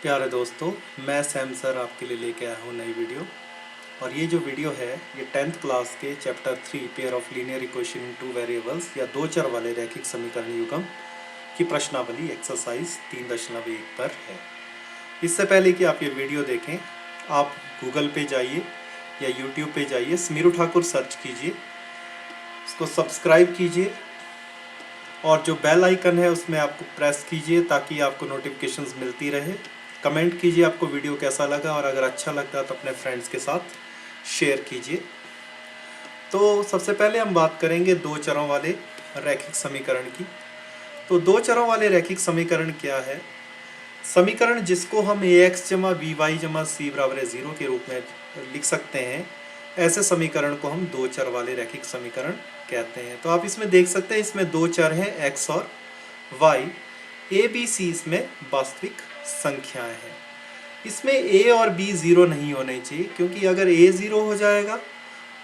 प्यारे दोस्तों, मैं सैम सर आपके लिए लेके आया हूँ नई वीडियो। और ये जो वीडियो है ये 10th क्लास के chapter 3 pair of linear equation in two variables या दो चर वाले रैखिक समीकरण युग्म की प्रश्नावली एक्सरसाइज 3.1 पर है। इससे पहले कि आप ये वीडियो देखें, आप गूगल पे जाइए या यूट्यूब पे जाइए, समीरू ठाकुर सर्च कीजिए, उसको सब्सक्राइब कीजिए और जो बेल आइकन है उसमें आपको प्रेस कीजिए ताकि आपको नोटिफिकेशंस मिलती रहे। कमेंट कीजिए आपको वीडियो कैसा लगा और अगर अच्छा लगता है तो अपने फ्रेंड्स के साथ शेयर कीजिए। तो सबसे पहले हम बात करेंगे दो चरों वाले रैखिक समीकरण की। तो दो चरों वाले रैखिक समीकरण क्या है? समीकरण जिसको हम ax जमा बी वाई जमा सी बराबर 0 के रूप में लिख सकते हैं, ऐसे समीकरण को हम दो चर वाले रैखिक समीकरण कहते हैं। तो आप इसमें देख सकते हैं, इसमें दो चर हैं x और y, a b c इसमें वास्तविक संख्याएं हैं। इसमें a और b ज़ीरो नहीं होने चाहिए, क्योंकि अगर a ज़ीरो हो जाएगा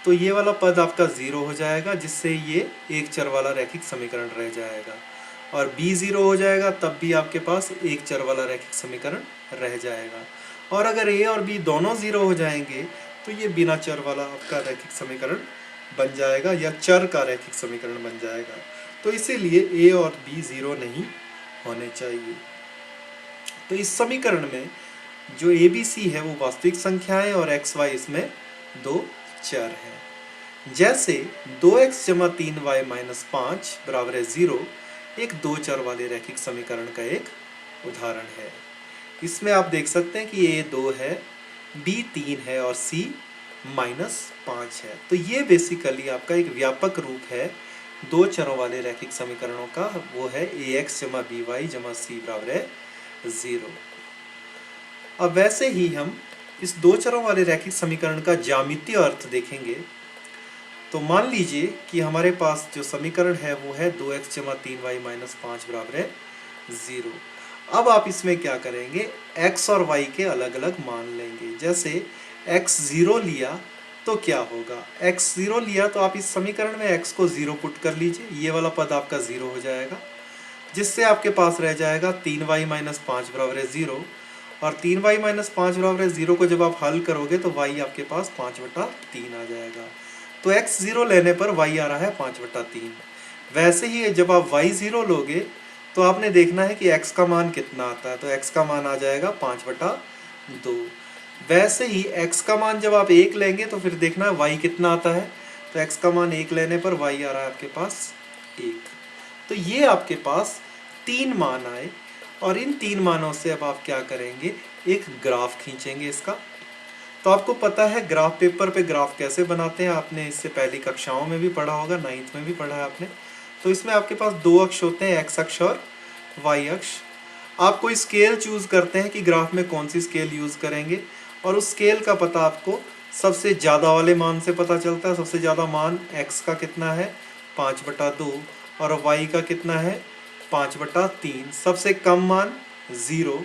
तो ये वाला पद आपका ज़ीरो हो जाएगा, जिससे ये एक चर वाला रैखिक समीकरण रह जाएगा। और b ज़ीरो हो जाएगा तब भी आपके पास एक चर वाला रैखिक समीकरण रह जाएगा। और अगर a और b दोनों ज़ीरो हो जाएंगे तो ये बिना चर वाला आपका रैखिक समीकरण बन जाएगा या चर का रैखिक समीकरण बन जाएगा। तो इसीलिए a और b ज़ीरो नहीं होने चाहिए। तो इस समीकरण में जो ए बी सी है वो वास्तविक संख्या है और एक्स वाई इसमें दो चर हैं। जैसे 2x जमा 3y माइनस 5 बराबर है 0 एक दो चर वाले रैखिक समीकरण का एक उदाहरण है। इसमें आप देख सकते हैं कि a 2 है, b 3 है और c माइनस 5 है। तो ये बेसिकली आपका एक व्यापक रूप है दो चरों वाले रैखिक समीकरणों का, वो है ax जमा by जमा c बराबर है 0। अब वैसे ही हम इस दो चरों वाले रैखिक समीकरण का ज्यामितीय अर्थ देखेंगे। तो मान लीजिए कि हमारे पास जो समीकरण है वो है 2x जमा 3y माइनस 5 बराबर है 0। अब आप इसमें क्या करेंगे, x और y के अलग अलग मान लेंगे। जैसे x 0 लिया तो क्या होगा, x 0 लिया तो आप इस समीकरण में x को 0 पुट कर लीजिए, ये वाला पद आपका 0 हो जाएगा, जिससे आपके पास रह जाएगा 3y माइनस 5 बराबर है 0। और 3y माइनस 5 बराबर है 0 को जब आप हल करोगे तो y आपके पास 5/3 आ जाएगा। तो x 0 लेने पर y आ रहा है 5/3। वैसे ही जब आप y 0 लोगे तो आपने देखना है कि x का मान कितना आता है, तो x का मान आ जाएगा 5/2। वैसे ही x का मान जब आप 1 लेंगे तो फिर देखना है y कितना आता है, तो x का मान 1 लेने पर y आ रहा है आपके पास 1। तो ये आपके पास 3 मान आए और इन 3 मानों से अब आप क्या करेंगे, एक ग्राफ खींचेंगे इसका। तो आपको पता है ग्राफ पेपर पे ग्राफ कैसे बनाते हैं, आपने इससे पहली कक्षाओं में भी पढ़ा होगा, 9th में भी पढ़ा है आपने। तो इसमें आपके पास दो अक्ष होते हैं, x अक्ष और y अक्ष। आप कोई स्केल चूज करते हैं कि ग्राफ में कौन सी स्केल यूज करेंगे, और उस स्केल का पता आपको सबसे ज़्यादा वाले मान से पता चलता है। सबसे ज़्यादा मान x का कितना है 5/2 और y का कितना है 5/3, सबसे कम मान 0।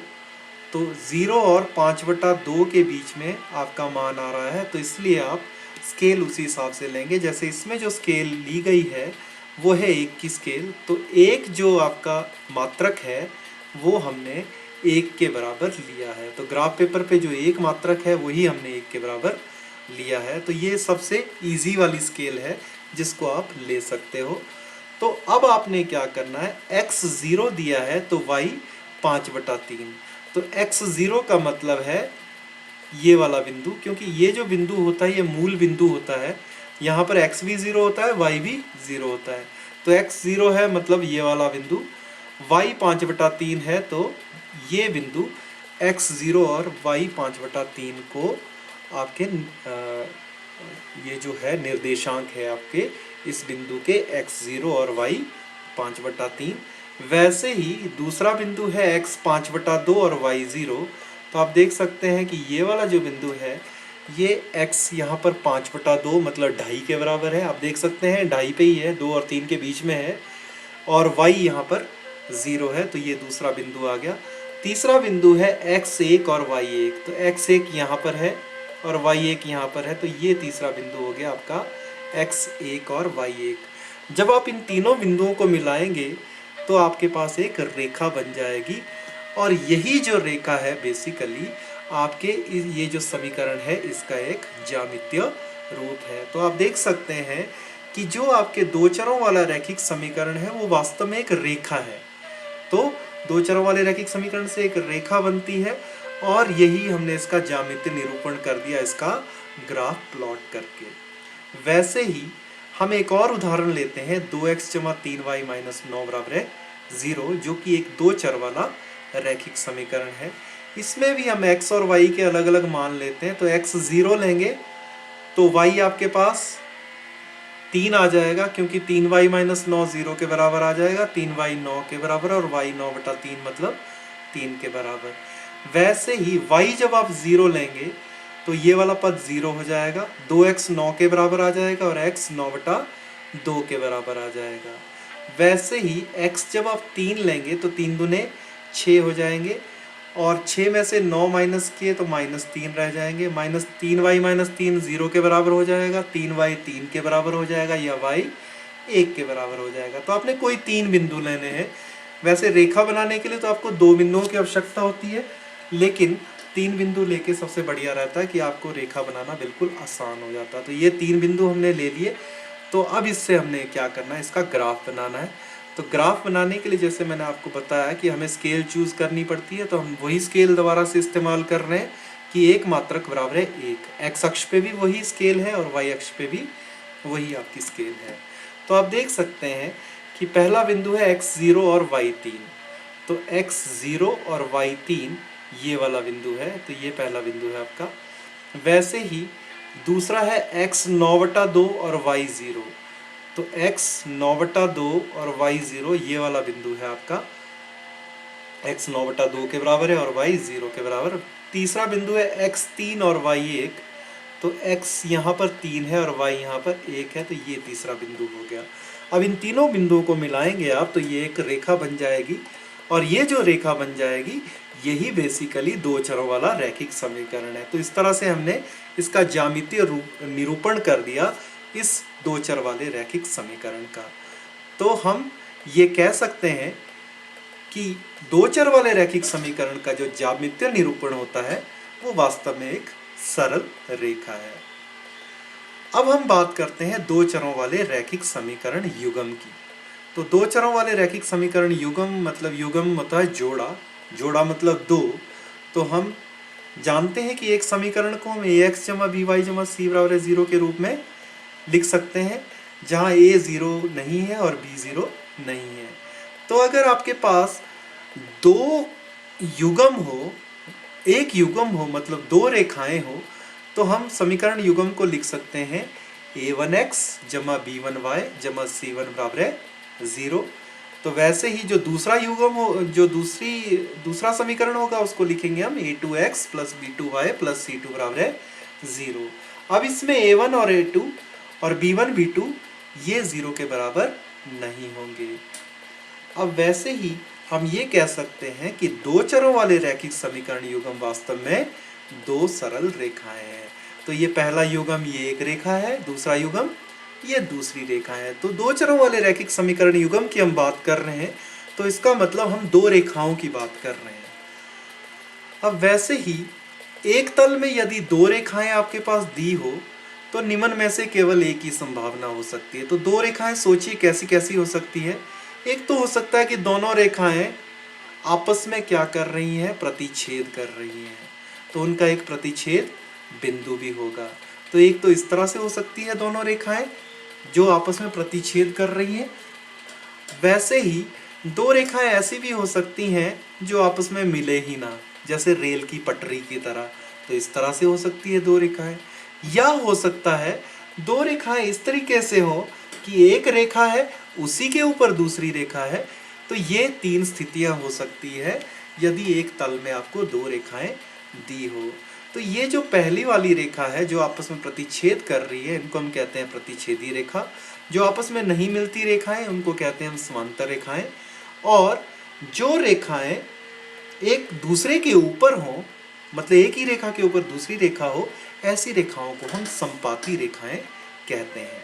तो 0 और 5/2 के बीच में आपका मान आ रहा है, तो इसलिए आप स्केल उसी हिसाब से लेंगे। जैसे इसमें जो स्केल ली गई है वो है 1 की स्केल, तो 1 जो आपका मात्रक है वो हमने 1 के बराबर लिया है। तो ग्राफ पेपर पे जो 1 मात्रक है वही हमने 1 के बराबर लिया है। तो ये सबसे इजी वाली स्केल है जिसको आप ले सकते हो। तो अब आपने क्या करना है, x 0 दिया है तो y 5/3। तो x 0 का मतलब है ये वाला बिंदु, क्योंकि ये जो बिंदु होता है ये मूल बिंदु होता है। यहाँ पर x भी 0 होता है, y भी 0 होता है। तो x 0 है मतलब ये वाला बिंदु, y 5/3 है तो ये बिंदु x 0 और y 5/3 को आपके ये जो है निर्देशांक है आपके इस बिंदु के x 0 और y 5/3। वैसे ही दूसरा बिंदु है x 5/2 और y 0। तो आप देख सकते हैं कि ये वाला जो बिंदु है ये x यहाँ पर 5/2 मतलब 2.5 के बराबर है। आप देख सकते हैं 2.5 पे ही है, 2 और 3 के बीच में है, और y यहाँ पर 0 है, तो ये दूसरा बिंदु आ गया। तीसरा बिंदु है x1 और y1। तो x1 यहाँ पर है और y1 यहाँ पर है, तो ये तीसरा बिंदु हो गया आपका x1 और y1। जब आप इन तीनों बिंदुओं को मिलाएंगे तो आपके पास एक रेखा बन जाएगी। और यही जो रेखा है बेसिकली आपके ये जो समीकरण है इसका एक ज्यामितीय रूप है। तो आप देख सकते हैं कि जो आपके दो चरों वाला रैखिक समीकरण है वो वास्तव में एक रेखा है। तो दो चरों वाले रैखिक समीकरण से एक रेखा बनती है और यही हमने इसका ज्यामितीय निरूपण कर दिया इसका ग्राफ प्लॉट करके। वैसे ही हम एक और उदाहरण लेते हैं 2x जमा 3y माइनस 9 बराबर है 0, जो कि एक दो चर वाला रैखिक समीकरण है। इसमें भी हम x और y के अलग अलग मान लेते हैं। तो x 0 लेंगे तो y आपके पास 3 आ जाएगा, क्योंकि 3y माइनस 9 0 के बराबर आ जाएगा, 3y 9 के बराबर और y 9 बटा 3 मतलब 3 के बराबर। वैसे ही y जब आप 0 लेंगे तो ये वाला पद 0 हो जाएगा, 2x 9 के बराबर आ जाएगा और x 9 बटा 2 के बराबर आ जाएगा। वैसे ही x जब आप 3 लेंगे तो 3 दूने 6 हो जाएंगे और 6 में से 9 माइनस किए तो माइनस 3 रह जाएंगे, माइनस 3y माइनस 3 0 के बराबर हो जाएगा, 3y 3 के बराबर हो जाएगा या y 1 के बराबर हो जाएगा। तो आपने कोई 3 बिंदु लेने हैं। वैसे रेखा बनाने के लिए तो आपको 2 बिंदुओं की आवश्यकता होती है, लेकिन 3 बिंदु लेके सबसे बढ़िया रहता है कि आपको रेखा बनाना बिल्कुल आसान हो जाता है। तो ये 3 बिंदु हमने ले लिए। तो अब इससे हमने क्या करना है, इसका ग्राफ बनाना है। तो ग्राफ बनाने के लिए जैसे मैंने आपको बताया कि हमें स्केल चूज करनी पड़ती है, तो हम वही स्केल दोबारा से इस्तेमाल कर रहे हैं कि एक मात्रक बराबर है 1। एक्स अक्ष पे भी वही स्केल है और वाई अक्ष पे भी वही आपकी स्केल है। तो आप देख सकते हैं कि पहला बिंदु है x0 और y3। तो x0 और y3 ये वाला बिंदु है, तो ये पहला बिंदु है आपका। वैसे ही दूसरा है x 9/2 और y0। तो x 9/2 और y0 ये वाला बिंदु है आपका, x 9/2 के बराबर है और y 0 के बराबर। तीसरा बिंदु है x 3 और y 1। तो x यहाँ पर 3 है और y यहाँ पर 1 है, तो ये तीसरा बिंदु हो गया। अब इन तीनों बिंदुओं को मिलाएंगे आप तो ये एक रेखा बन जाएगी, और ये जो रेखा बन जाएगी यही बेसिकली दो चरों वाला रैखिक समीकरण है। तो इस तरह से हमने इसका ज्यामितीय रूप निरूपण कर दिया इस दो चर वाले रैखिक समीकरण का। तो हम ये कह सकते हैं कि दो चर वाले रैखिक समीकरण का जो ज्यामितीय निरूपण होता है वो वास्तव में एक सरल रेखा है। अब हम बात करते हैं दो चरों वाले रैखिक समीकरण युग्म की। तो दो चरों वाले रैखिक समीकरण युग्म होता है जोड़ा, जोड़ा मतलब दो। तो हम जानते हैं कि एक समीकरण को हम ax जमा by जमा c बराबर 0 के रूप में लिख सकते हैं, जहाँ a 0 नहीं है और b 0 नहीं है। तो अगर आपके पास दो युग्म हो, एक युग्म हो मतलब दो रेखाएं हो, तो हम समीकरण युग्म को लिख सकते हैं a1x जमा b1y जमा c1 बराबर है 0। तो वैसे ही जो दूसरा युग्म हो, जो दूसरा समीकरण होगा उसको लिखेंगे हम a2x plus b2y plus c2 बराबर है 0। अब इसमें a1 और a2 और b1 b2 ये 0 के बराबर नहीं होंगे। अब वैसे ही हम ये कह सकते हैं कि दो चरों वाले रैखिक समीकरण युग्म वास्तव में दो सरल रेखाएं हैं। तो ये पहला युग्म ये एक रेखा है, दूसरा युग्म ये दूसरी रेखा है। तो दो चरों वाले रैखिक समीकरण युग्म की हम बात कर रहे हैं, तो इसका मतलब हम दो रेखाओं की बात कर रहे हैं। अब वैसे ही एक तल में यदि दो रेखाएं आपके पास दी हो तो निम्न में से केवल एक ही संभावना हो सकती है। तो दो रेखाएं सोचिए कैसी कैसी हो सकती है। एक तो हो सकता है कि दोनों रेखाएं आपस में क्या कर रही हैं, प्रतिच्छेद कर रही हैं, तो उनका एक प्रतिच्छेद बिंदु भी होगा। तो एक तो इस तरह से हो सकती है दोनों रेखाएं जो आपस में प्रतिच्छेद कर रही हैं। वैसे ही दो रेखाएं ऐसी भी हो सकती हैं जो आपस में मिले ही ना, जैसे रेल की पटरी की तरह। तो इस तरह से हो सकती है दो रेखाएं। या हो सकता है दो रेखाएं इस तरीके से हो कि एक रेखा है उसी के ऊपर दूसरी रेखा है। तो ये तीन स्थितियां हो सकती है यदि एक तल में आपको दो रेखाएं दी हो। तो ये जो पहली वाली रेखा है जो आपस में प्रतिच्छेद कर रही है, इनको हम कहते हैं प्रतिच्छेदी रेखा। जो आपस में नहीं मिलती रेखाएं उनको कहते हैं हम समांतर रेखाएं। और जो रेखाएं एक दूसरे के ऊपर हो, मतलब एक ही रेखा के ऊपर दूसरी रेखा हो, ऐसी रेखाओं को हम समपाती रेखाएं कहते हैं।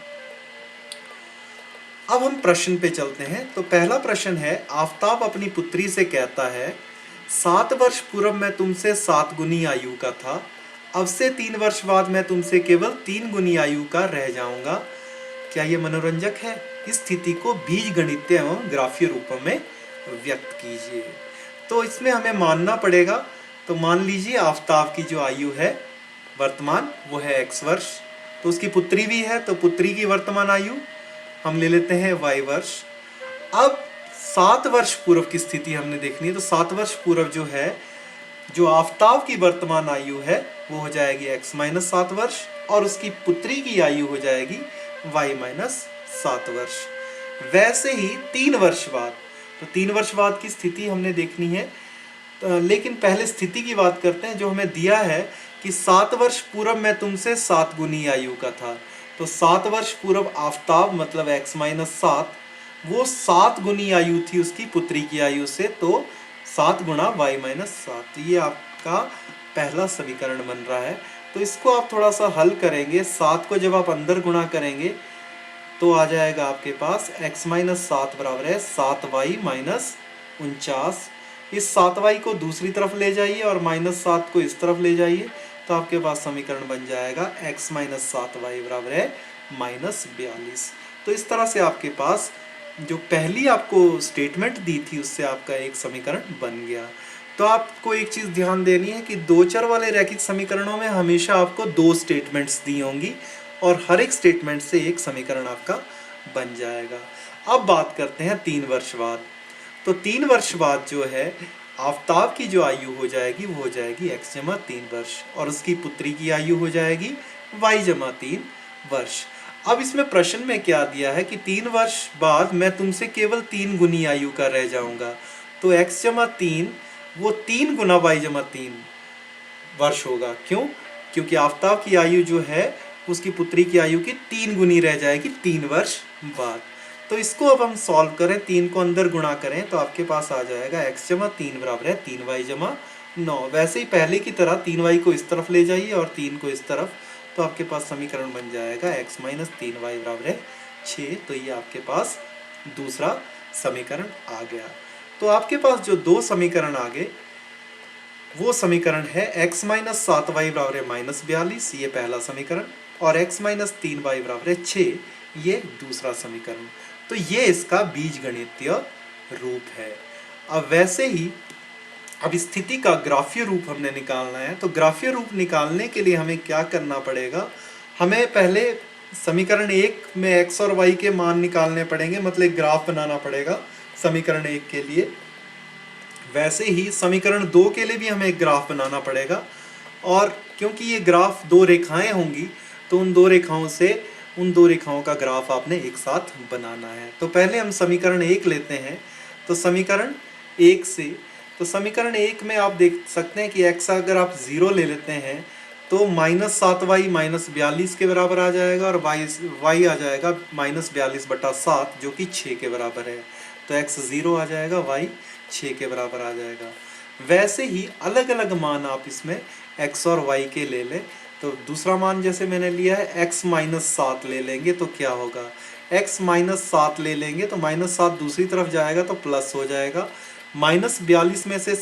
अब हम प्रश्न पे चलते हैं। तो पहला प्रश्न है, आफताब अपनी पुत्री से कहता है 7 वर्ष पूर्व मैं तुमसे 7 गुनी आयु का था, अब से 3 वर्ष बाद मैं तुमसे केवल 3 गुनी आयु का रह जाऊंगा। क्या ये मनोरंजक है? इस स्थिति को बीजगणितीय एवं ग्राफीय रूप में व्यक्त कीजिए। तो इसमें हमें मानना पड़ेगा, तो मान लीजिए आफ्ताब की जो आयु है वर्तमान वो है x वर्ष, तो उसकी पुत्री भी है, तो पुत्री की वर्तमान आयु हम ले लेते हैं y वर्ष। अब 7 वर्ष पूर्व की स्थिति हमने देखनी है, तो 7 वर्ष पूर्व जो है, जो आफ्ताब की वर्तमान आयु है वो हो जाएगी x माइनस 7 वर्ष, और उसकी पुत्री की आयु हो जाएगी y माइनस 7 वर्ष। वैसे ही 3 वर्ष बाद, तो 3 वर्ष बाद की स्थिति हमने देखनी है, लेकिन पहले स्थिति की बात करते हैं। जो हमें दिया है कि 7 वर्ष पूर्व मैं तुमसे 7 गुनी आयु का था, तो 7 वर्ष पूर्व आफ्ताब मतलब x माइनस 7 वो 7 गुनी आयु थी उसकी पुत्री की आयु से, तो 7 गुणा y माइनस 7, ये आपका पहला समीकरण बन रहा है। तो इसको आप थोड़ा सा हल करेंगे, 7 को जब आप अंदर गुणा करेंगे तो आ जाएगा आपके पास x माइनस 7 बराबर है 7y माइनस 49। इस 7y को दूसरी तरफ ले जाइए और माइनस 7 को इस तरफ ले जाइए, तो आपके पास समीकरण बन जाएगा x माइनस 7y बराबर है माइनस 42। तो इस तरह से आपके पास जो पहली आपको स्टेटमेंट दी थी उससे आपका एक समीकरण बन गया। तो आपको एक चीज़ ध्यान देनी है कि दो चर वाले रैखिक समीकरणों में हमेशा आपको 2 स्टेटमेंट्स दी होंगी और हर एक स्टेटमेंट से एक समीकरण आपका बन जाएगा। अब बात करते हैं 3 वर्ष बाद। तो 3 वर्ष बाद जो है आफ्ताब की जो आयु हो जाएगी वो हो जाएगी x जमा 3 वर्ष, और उसकी पुत्री की आयु हो जाएगी y जमा 3 वर्ष। अब इसमें प्रश्न में क्या दिया है कि 3 वर्ष बाद मैं तुमसे केवल 3 गुनी आयु का रह जाऊंगा, तो x जमा 3 वो 3 गुना y जमा 3 वर्ष होगा। क्यों? क्योंकि आफ्ताब की आयु जो है उसकी पुत्री की आयु की 3 गुनी रह जाएगी 3 वर्ष बाद। तो इसको अब हम सॉल्व करें, 3 को अंदर गुणा करें तो आपके पास आ जाएगा x जमा 3 बराबर है 3y जमा 9। वैसे ही पहले की तरह 3y को इस तरफ ले जाइए और 3 को इस तरफ, तो आपके पास समीकरण बन जाएगा x माइनस 3y बराबर है 6। तो ये आपके पास दूसरा समीकरण आ गया। तो आपके पास जो 2 समीकरण आ गए वो समीकरण है x माइनस 7y बराबर है माइनस 42, ये पहला समीकरण, और x माइनस 3y बराबर है 6, ये दूसरा समीकरण। तो ये इसका बीजगणितीय रूप है। अब वैसे ही अब स्थिति का ग्राफीय रूप हमने निकालना है, तो ग्राफीय रूप निकालने के लिए हमें क्या करना पड़ेगा, हमें पहले समीकरण 1 में x और y के मान निकालने पड़ेंगे, मतलब एक ग्राफ बनाना पड़ेगा समीकरण 1 के लिए। वैसे ही समीकरण 2 के लिए भी हमें एक ग्राफ बनाना पड़ेगा, और क्योंकि ये ग्राफ 2 रेखाएं होंगी तो उन 2 रेखाओं का ग्राफ आपने एक साथ बनाना है। तो पहले हम समीकरण 1 लेते हैं। तो समीकरण 1 से, तो समीकरण 1 में आप देख सकते हैं कि x अगर आप 0 ले लेते हैं तो माइनस 7y माइनस 42 के बराबर आ जाएगा, और y आ जाएगा माइनस 42 बटा 7 जो कि 6 के बराबर है। तो x 0 आ जाएगा, y 6 के बराबर आ जाएगा। वैसे ही अलग अलग मान आप इसमें x और y के ले लें। तो दूसरा मान जैसे मैंने लिया है x माइनस 7 ले लेंगे तो क्या होगा, x माइनस 7 ले लेंगे तो माइनस 7 दूसरी तरफ जाएगा तो प्लस हो जाएगा। माइनस 42 में से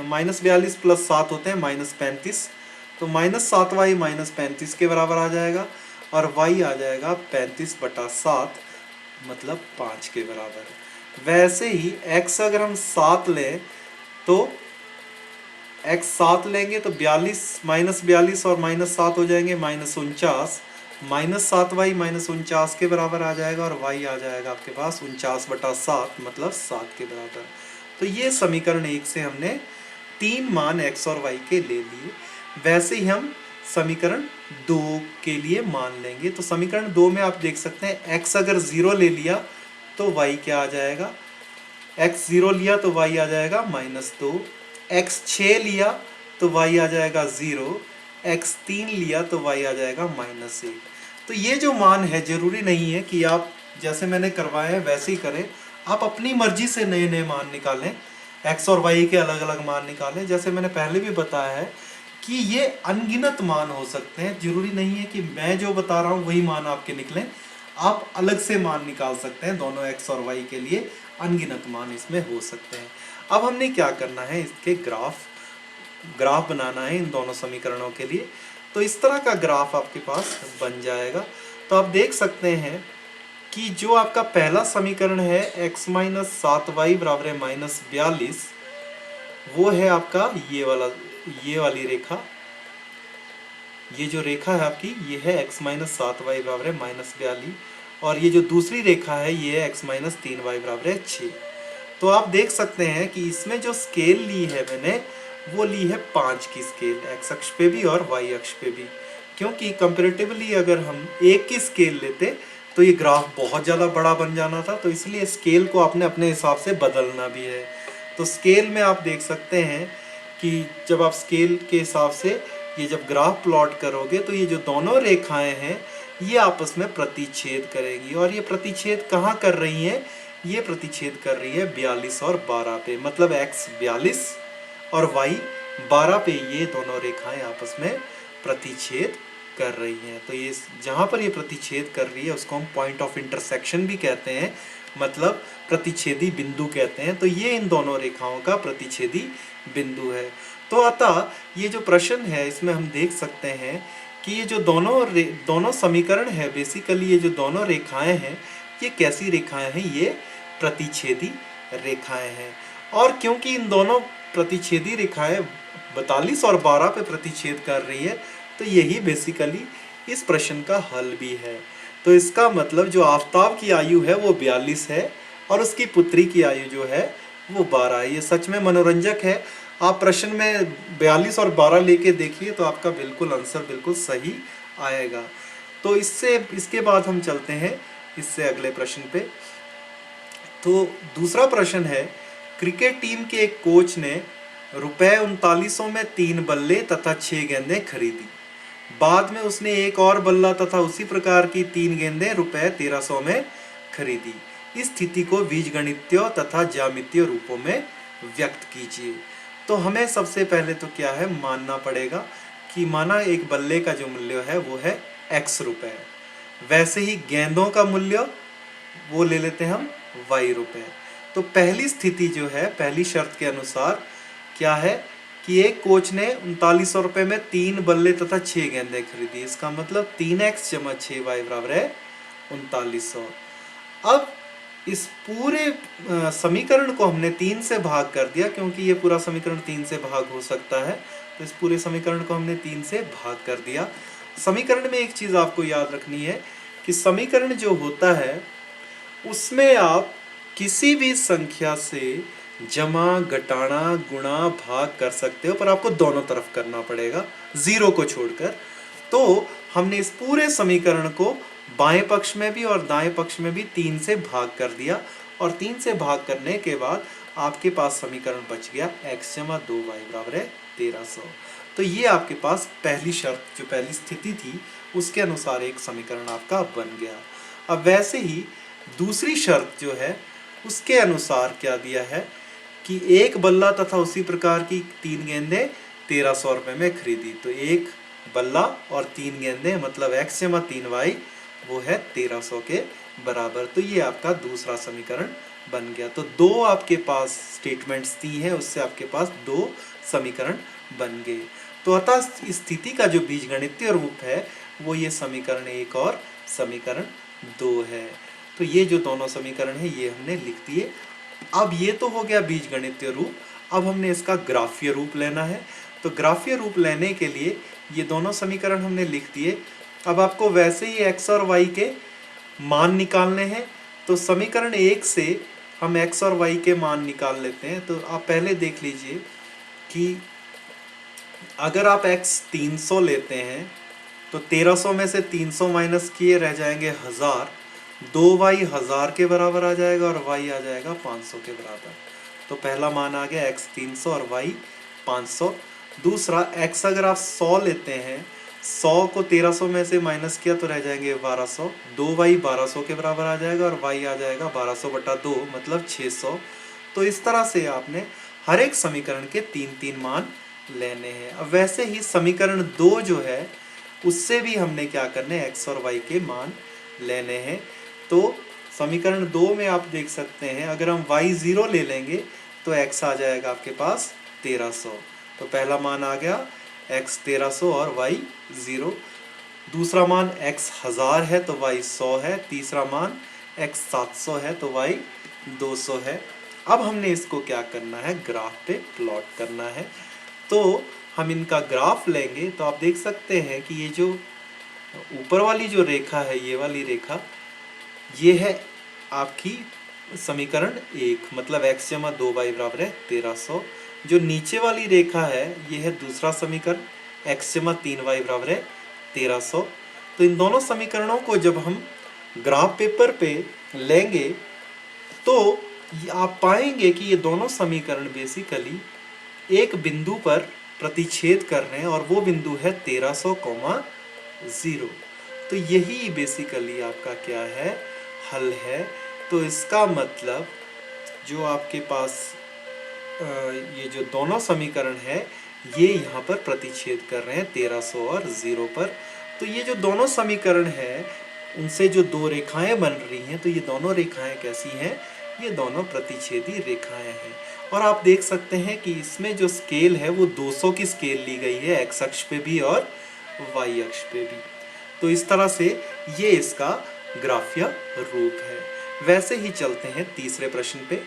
माइनस 42 प्लस 7 होते हैं माइनस 35, तो माइनस 7y माइनस 35 के बराबर आ जाएगा, और y आ जाएगा 35 बटा 7 मतलब 5 के बराबर। वैसे ही x अगर हम 7 लें तो x 7 लेंगे तो 42 माइनस 42 और माइनस 7 हो जाएंगे माइनस 49, माइनस 7y माइनस 49 के बराबर आ जाएगा, और y आ जाएगा आपके पास 49 बटा 7 मतलब 7 के बराबर। तो ये समीकरण 1 से हमने 3 मान x और y के ले लिए। वैसे ही हम समीकरण 2 के लिए मान लेंगे। तो समीकरण 2 में आप देख सकते हैं x अगर 0 ले लिया तो y क्या आ जाएगा, x 0 लिया तो y आ जाएगा माइनस 2, x 6 लिया तो y आ जाएगा 0, x 3 लिया तो y आ जाएगा माइनस 1। तो ये जो मान है जरूरी नहीं है कि आप जैसे मैंने करवाए हैं वैसे ही करें, आप अपनी मर्जी से नए नए मान निकालें, x और y के अलग अलग मान निकालें। जैसे मैंने पहले भी बताया है कि ये अनगिनत मान हो सकते हैं, जरूरी नहीं है कि मैं जो बता रहा हूँ वही मान आपके निकलें, आप अलग से मान निकाल सकते हैं। दोनों x और y के लिए अनगिनत मान इसमें हो सकते हैं। अब हमने क्या करना है, इसके ग्राफ बनाना है इन दोनों समीकरणों के लिए। तो इस तरह का ग्राफ आपके पास बन जाएगा। तो आप देख सकते हैं कि जो आपका पहला समीकरण है x माइनस 7y बराबर है माइनस 42, वो है आपका ये वाली रेखा। ये जो रेखा है आपकी ये है x माइनस 7y बराबर है माइनस 42, और ये जो दूसरी रेखा है ये है x माइनस 3y बराबर है 6। तो आप देख सकते हैं कि इसमें जो स्केल ली है मैंने वो ली है 5 की स्केल, x अक्ष पे भी और y अक्ष पे भी, क्योंकि कंपैरेटिवली अगर हम 1 की स्केल लेते तो ये ग्राफ बहुत ज़्यादा बड़ा बन जाना था। तो इसलिए स्केल को आपने अपने हिसाब से बदलना भी है। तो स्केल में आप देख सकते हैं कि जब आप स्केल के हिसाब से ये जब ग्राफ प्लॉट करोगे तो ये जो दोनों रेखाएं हैं ये आपस में प्रतिच्छेद करेंगी, और ये प्रतिच्छेद कहाँ कर रही हैं, ये प्रतिच्छेद कर रही है 42 और 12 पे, मतलब x 42 और y 12 पे ये दोनों रेखाएं आपस में प्रतिच्छेद कर रही हैं। तो ये जहाँ पर ये प्रतिच्छेद कर रही है उसको हम पॉइंट ऑफ इंटरसेक्शन भी कहते हैं, मतलब प्रतिच्छेदी बिंदु कहते हैं। तो ये इन दोनों रेखाओं का प्रतिच्छेदी बिंदु है। तो अतः ये जो प्रश्न है इसमें हम देख सकते हैं कि ये जो दोनों समीकरण है, बेसिकली ये जो दोनों रेखाएं हैं ये कैसी रेखाएं हैं, ये प्रतिच्छेदी रेखाएं हैं। और क्योंकि इन दोनों प्रतिच्छेदी रेखाएं 42 और 12 पे प्रतिच्छेद कर रही है तो यही बेसिकली इस प्रश्न का हल भी है। तो इसका मतलब जो आफताब की आयु है वो 42 है और उसकी पुत्री की आयु जो है वो 12 है। ये सच में मनोरंजक है। आप प्रश्न में 42 और 12 लेके देखिए तो आपका बिल्कुल आंसर बिल्कुल सही आएगा। तो इसके बाद हम चलते हैं इससे अगले प्रश्न पे। तो दूसरा प्रश्न है, क्रिकेट टीम के एक कोच ने रुपए 3900 में 3 बल्ले तथा 6 गेंदें खरीदी। बाद में उसने एक और बल्ला तथा उसी प्रकार की 3 गेंदें रुपए 1300 में खरीदी। इस स्थिति को बीजगणितीय तथा ज्यामितीय रूपों में व्यक्त कीजिए। तो हमें सबसे पहले तो क्या है, मानना पड़ेगा कि माना एक बल्ले का जो मूल्य है वो है x रुपए, वैसे ही गेंदों का मूल्य वो ले लेते हैं हम y रुपए। तो पहली स्थिति जो है, पहली शर्त के अनुसार क्या है कि एक कोच ने 3900 रुपये में 3 बल्ले तथा 6 गेंदें खरीदी। इसका मतलब 3x जमा 6y बराबर है 3900। अब इस पूरे समीकरण को हमने 3 से भाग कर दिया, क्योंकि ये पूरा समीकरण 3 से भाग हो सकता है। तो इस पूरे समीकरण को हमने 3 से भाग कर दिया। समीकरण में एक चीज़ आपको याद रखनी है कि समीकरण जो होता है उसमें आप किसी भी संख्या से जमा, घटाना, गुणा, भाग कर सकते हो, पर आपको दोनों तरफ करना पड़ेगा, जीरो को छोड़कर। तो हमने इस पूरे समीकरण को बाएं पक्ष में भी और दाएं पक्ष में भी 3 से भाग कर दिया, और 3 से भाग करने के बाद आपके पास समीकरण बच गया x जमा 2y बराबर है 1300। तो ये आपके पास पहली शर्त, जो पहली स्थिति थी, उसके अनुसार एक समीकरण आपका बन गया। अब वैसे ही दूसरी शर्त जो है उसके अनुसार क्या दिया है कि एक बल्ला तथा उसी प्रकार की 3 गेंदें 1300 रुपये में खरीदी। तो एक बल्ला और 3 गेंदें मतलब x जमा 3y वो है 1300 के बराबर। तो ये आपका दूसरा समीकरण बन गया। तो दो आपके पास स्टेटमेंट्स दी हैं, उससे आपके पास 2 समीकरण बन गए। तो अतः स्थिति का जो बीजगणितीय रूप है वो ये समीकरण 1 और समीकरण 2 है। तो ये जो दोनों समीकरण है ये हमने लिख दिए। अब ये तो हो गया बीजगणितीय रूप, अब हमने इसका ग्राफीय रूप लेना है। तो ग्राफीय रूप लेने के लिए ये दोनों समीकरण हमने लिख दिए। अब आपको वैसे ही x और y के मान निकालने हैं। तो समीकरण 1 से हम x और y के मान निकाल लेते हैं। तो आप पहले देख लीजिए कि अगर आप x 300 लेते हैं तो 1300 में से 300 माइनस किए रह जाएंगे 1000, 2y 1000 के बराबर आ जाएगा और y आ जाएगा 500 के बराबर। तो पहला मान आ गया x 300 और y 500। दूसरा x अगर आप 100 लेते हैं, 100 को 1300 में से माइनस किया तो रह जाएंगे 1200, 2y 1200 के बराबर आ जाएगा और y आ जाएगा 1200/2 मतलब 600। तो इस तरह से आपने हर एक समीकरण के 3-3 मान लेने हैं। अब वैसे ही समीकरण 2 जो है उससे भी हमने क्या करने हैं, x और y के मान लेने हैं। तो समीकरण 2 में आप देख सकते हैं अगर हम y 0 ले लेंगे तो x आ जाएगा आपके पास 1300। तो पहला मान आ गया x 1300 और y 0। दूसरा मान x 1000 है तो y 100 है। तीसरा मान x 700 है तो y 200 है। अब हमने इसको क्या करना है, ग्राफ पे प्लॉट करना है। तो हम इनका ग्राफ लेंगे तो आप देख सकते हैं कि ये जो ऊपर वाली जो रेखा है, ये वाली रेखा, ये है आपकी समीकरण 1, मतलब x जमा 2y बराबर है 1300। जो नीचे वाली रेखा है ये है दूसरा समीकरण, x जमा 3y बराबर है 1300। तो इन दोनों समीकरणों को जब हम ग्राफ पेपर पे लेंगे तो आप पाएंगे कि ये दोनों समीकरण बेसिकली एक बिंदु पर प्रतिच्छेद कर रहे हैं और वो बिंदु है 1300,0। तो यही बेसिकली आपका क्या है, हल है। तो इसका मतलब जो आपके पास ये जो दोनों समीकरण है ये यहाँ पर प्रतिच्छेद कर रहे हैं 1300 और 0 पर। तो ये जो दोनों समीकरण है उनसे जो दो रेखाएं बन रही हैं, तो ये दोनों रेखाएं कैसी हैं, ये दोनों प्रतिच्छेदी रेखाएं हैं। और आप देख सकते हैं कि इसमें जो स्केल है वो 200 की स्केल ली गई है, x अक्ष पे भी और y अक्ष पे भी। तो इस तरह से ये इसका ग्राफीय रूप है। वैसे ही चलते हैं तीसरे प्रश्न पे।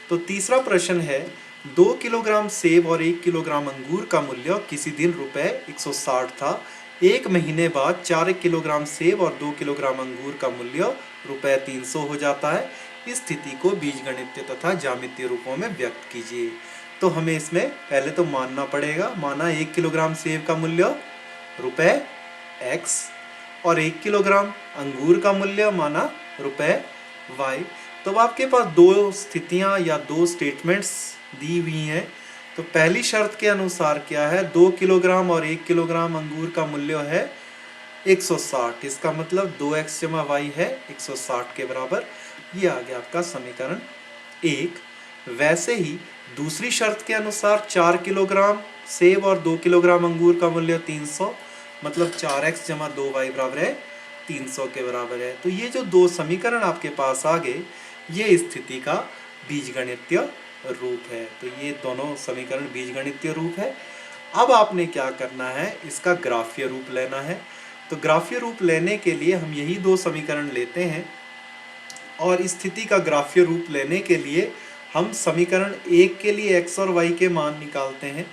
तो तीसरा प्रश्न है 2 किलोग्राम सेब और 1 किलोग्राम अंगूर का मूल्य किसी दिन रुपए 160 था। एक महीने बाद 4 किलोग्राम सेब और 2 किलोग्राम अंगूर का मूल्य रुपए 300 हो जाता है। इस स्थिति को बीजगणितीय तथा ज्यामितीय रूपों में व्यक्त कीजिए। तो हमें इसमें पहले तो मानना पड़ेगा, माना 1 किलोग्राम सेब का मूल्य रुपए x और 1 किलोग्राम अंगूर का मूल्य माना रुपए y। तो आपके पास दो स्थितियां या दो स्टेटमेंट्स दी हुई हैं। तो पहली शर्त के अनुसार क्या है, 2 किलोग्राम और 1 किलोग्राम अंगूर का मूल्य है 160। इसका मतलब 2x जमा y है 160 के बराबर। ये आ गया आपका समीकरण 1। वैसे ही दूसरी शर्त के अनुसार 4 किलोग्राम सेब और 2 किलोग्राम अंगूर का मूल्य 300, मतलब 4x जमा 2y बराबर है 300 के बराबर है। तो ये जो दो समीकरण आपके पास आ गए, ये स्थिति का बीजगणितीय रूप है। तो ये दोनों समीकरण बीजगणितीय रूप है। अब आपने क्या करना है, इसका ग्राफीय रूप लेना है। तो ग्राफीय रूप लेने के लिए हम यही दो समीकरण लेते हैं और स्थिति का ग्राफीय रूप लेने के लिए हम समीकरण 1 के लिए x और y के मान निकालते हैं।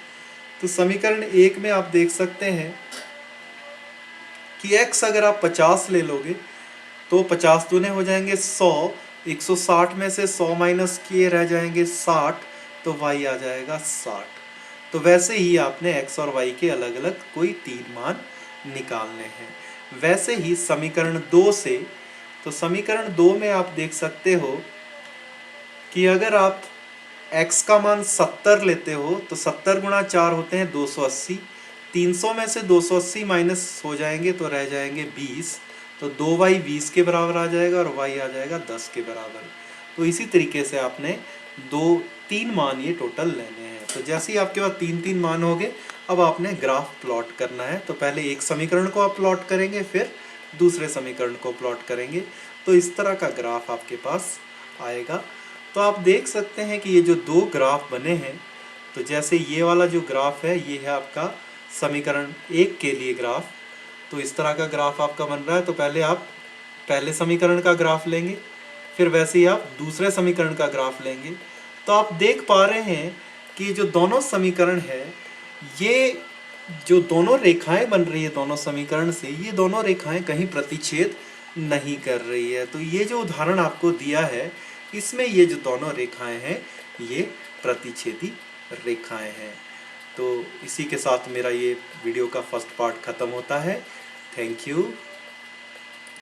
तो समीकरण 1 में आप देख सकते हैं कि x अगर आप 50 ले लोगे तो 50 दूने हो जाएंगे 100, 160 में से 100 माइनस किए रह जाएंगे 60, तो y आ जाएगा 60। तो वैसे ही आपने x और y के अलग अलग कोई 3 मान निकालने हैं। वैसे ही समीकरण 2 से, तो समीकरण 2 में आप देख सकते हो कि अगर आप x का मान 70 लेते हो तो 70 गुणा 4 होते हैं 280। 300 में से 280 माइनस हो जाएंगे तो रह जाएंगे 20। तो 2y 20 के बराबर आ जाएगा और y आ जाएगा 10 के बराबर। तो इसी तरीके से आपने 3 मान ये टोटल लेने हैं। तो जैसे ही आपके पास 3 मान हो गए, अब आपने ग्राफ प्लॉट करना है। तो पहले एक समीकरण को आप प्लॉट करेंगे, फिर दूसरे समीकरण को प्लॉट करेंगे। तो इस तरह का ग्राफ आपके पास आएगा। तो आप देख सकते हैं कि ये जो दो ग्राफ बने हैं, तो जैसे ये वाला जो ग्राफ है ये है आपका समीकरण 1 के लिए ग्राफ। तो इस तरह का ग्राफ आपका बन रहा है। तो पहले आप पहले समीकरण का ग्राफ लेंगे, फिर वैसे ही आप दूसरे समीकरण का ग्राफ लेंगे। तो आप देख पा रहे हैं कि जो दोनों समीकरण है, ये जो दोनों रेखाएं बन रही है दोनों समीकरण से, ये दोनों रेखाएं कहीं प्रतिच्छेद नहीं कर रही है। तो ये जो उदाहरण आपको दिया है, इसमें ये जो दोनों रेखाएं हैं ये प्रतिच्छेदी रेखाएं हैं। तो इसी के साथ मेरा ये वीडियो का फर्स्ट पार्ट ख़त्म होता है। Thank you.